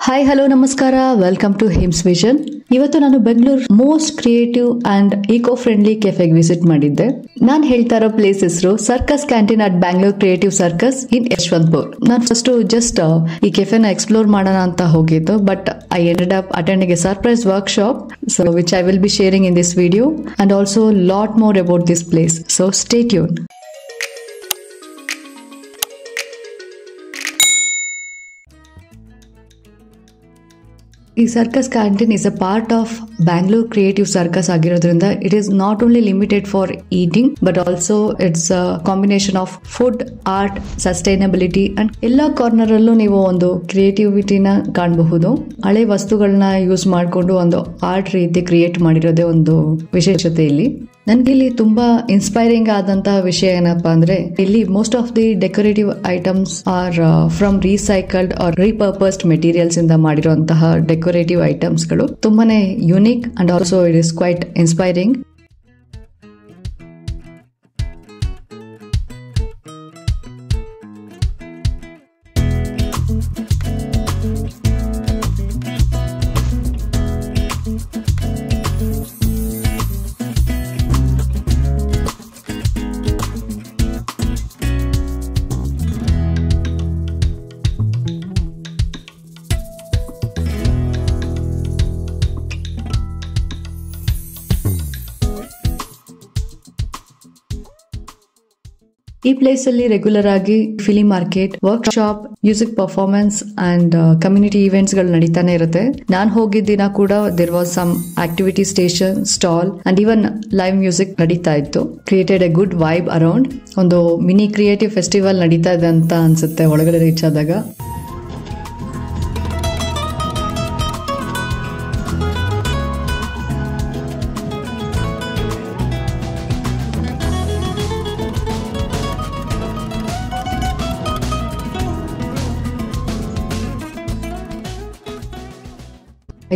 Hi hello ನಮಸ್ಕಾರ, welcome to Hims Vision. ಇವತ್ತು ನಾನು Bengaluru most creative and eco friendly ಕೆಫೆಗೆ ವಿಸಿಟ್ ಮಾಡಿದ್ದೆ. ನಾನು ಹೇಳ್ತಾ ಇರೋ ಪ್ಲೇಸ್ ಹೆಸರು circus canteen at Bangalore creative circus in Yeshwanthpur. ನಾನು ಫಸ್ಟ್ ಜಸ್ಟ್ ಈ ಕೆಫೆನ ಎಕ್ಸ್ಪ್ಲೋರ್ ಮಾಡೋಣ ಅಂತ ಹೋಗಿದ್ದು, but I ended up attending a surprise workshop, so which I will be sharing in this video, and also lot more about this place. So stay tuned. ಈ circus canteen is a part of Bangalore creative circus ಆಗಿರೋದ್ರಿಂದ it is not only limited for eating but also it's a combination of food, art, sustainability and ಎಲ್ಲ corner ಅಲ್ಲೂ ನೀವು ಒಂದು ಕ್ರಿಯೇಟಿವಿಟಿನ ಕಾಣಬಹುದು. ಹಳೆ ವಸ್ತುಗಳನ್ನ use ಮಾಡಿಕೊಂಡು ಒಂದು ಆರ್ಟ್ ರೀತಿ ಕ್ರಿಯೇಟ್ ಮಾಡಿರೋದೇ ಒಂದು ವಿಶೇಷತೆ ಇಲ್ಲಿ. ನನ್ಗೆ ಇಲ್ಲಿ ತುಂಬಾ ಇನ್ಸ್ಪೈರಿಂಗ್ ಆದಂತಹ ವಿಷಯ ಏನಪ್ಪಾ ಅಂದ್ರೆ, ಇಲ್ಲಿ most of the decorative items are from recycled or repurposed materials ಇಂದ ಮಾಡಿರುವಂತಹ ಡೆಕೋರೇಟಿವ್ ಐಟಮ್ಸ್ ಗಳು ತುಂಬಾನೇ unique and also it is quite inspiring. ಈ ಪ್ಲೇಸ್ ಅಲ್ಲಿ ರೆಗ್ಯುಲರ್ ಆಗಿ film market, workshop, music performance and community events ಗಳು ನಡೀತಾನೆ ಇರುತ್ತೆ. ನಾನು ಹೋಗಿದ್ದ ದಿನ ಕೂಡ there was some activity station, stall and even live music ನಡೀತಾ ಇತ್ತು. Created a good vibe around. ಒಂದು ಮಿನಿ ಕ್ರಿಯೇಟಿವ್ ಫೆಸ್ಟಿವಲ್ ನಡೀತಾ ಇದೆ ಅಂತ ಅನ್ಸುತ್ತೆ ಒಳಗಡೆ ರೀಚ್ ಆದಾಗ.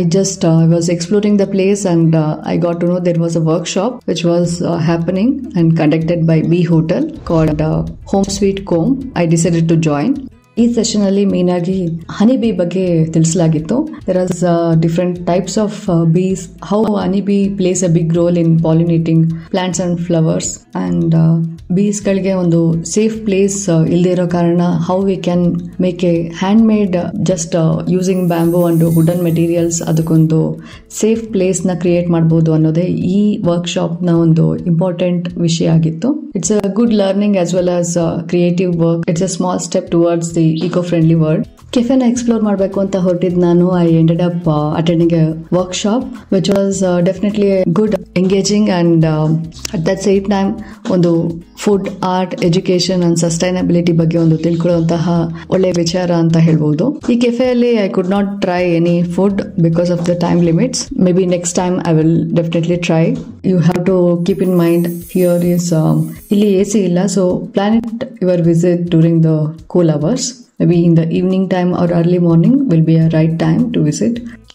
I was exploring the place and I got to know there was a workshop which was happening and conducted by B Hotel called Home Sweet Comb. I decided to join. ಈ session ಅಲ್ಲಿ main ಆಗಿ honey bee ಬಗ್ಗೆ ತಿಳಿಸಲಾಗಿತ್ತು. There as different types of bees, how honey bee plays a big role in pollinating plants and flowers, and bees ಗಳಿಗೆ ಒಂದು safe place ಇಲ್ಲದೆ ಇರೋ ಕಾರಣ how we can make a handmade just using bamboo and wooden materials, ಅದಕ್ಕೊಂದು safe place ನ create ಮಾಡಬಹುದು ಅನ್ನೋದೇ ಈ ವರ್ಕ್ಶಾಪ್ ನ ಒಂದು ಇಂಪಾರ್ಟೆಂಟ್ ವಿಷಯ ಆಗಿತ್ತು. It's a good learning as well as creative work. It's a small step towards the eco-friendly world. ಕೆಫೆನ ಎಕ್ಸ್ಪ್ಲೋರ್ ಮಾಡಬೇಕು ಅಂತ ಹೊರಟಿದ್ದು ನಾನು. I ended up attending a workshop which was definitely good, engaging and at that same time ಒಂದು food, art, education and sustainability ಬಗ್ಗೆ ಒಂದು ತಿಳ್ಕೊಳ್ಳುವಂತಹ ಒಳ್ಳೆ ವಿಚಾರ ಅಂತ ಹೇಳ್ಬಹುದು. ಈ ಕೆಫೆಯಲ್ಲಿ I could not try any food because of the time limits. Maybe next time I will definitely try. You have to keep in mind here is ಇಲ್ಲಿ AC ಇಲ್ಲ, so plan it your visit during the cool hours. Maybe in the evening time or early morning will be a right time to visit.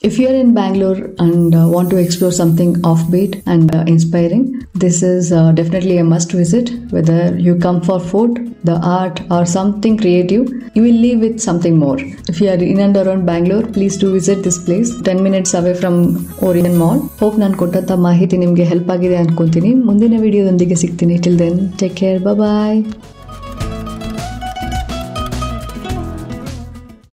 If you are in Bangalore and want to explore something offbeat and inspiring, this is definitely a must visit. Whether you come for food, the art or something creative, you will leave with something more. If you are in and around Bangalore, please do visit this place. 10 minutes away from Orion Mall. Hope ನಾನು ಕೊಟ್ಟಂತ ಮಾಹಿತಿ ನಿಮಗೆ help ಆಗಿದೆ ಅನ್ಕೊಂತೀನಿ. ಮುಂದಿನ ವಿಡಿಯೋದೊಂದಿಗೆ ಸಿಗ್ತೀನಿ. Till then, take care. Bye bye.